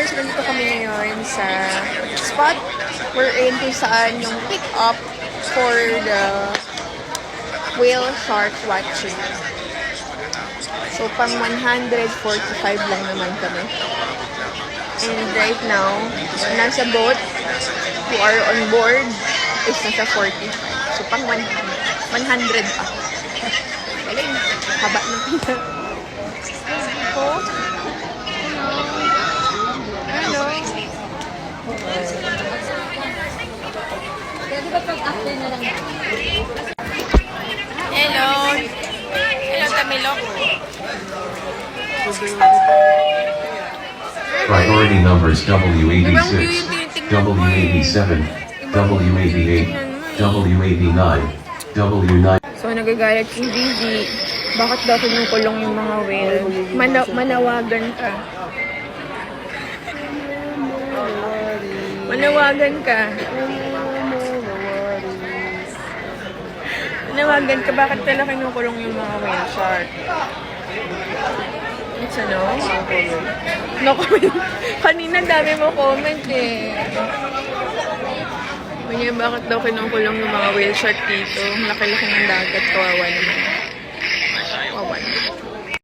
guys, nandito kami ngayon sa spot wherein kung saan yung pick up for the whale shark watching. So, pang 145 lang naman kami. And right now, nasa boat who are on board is nasa 45. So, pang 100 pa. Galing. Haba ng pila. Ito. Ano? Pwede ba pag-after na lang? Hello. Hello, Tamilok. Priority numbers W86, W87, W88, W89, W9. So, nagagalit si Gigi. Bakit daw kinukulong yung mga whale? Manawagan ka. Manawagan ka. Manawagan ka. Bakit pala kinukulong yung mga whale shark? It's a no? No comment. Kanina dami mo comment eh. Kanya, bakit daw kinukulong yung mga whale shark dito? Laki-laki ng dagat. Kawawa naman. Kawawa naman.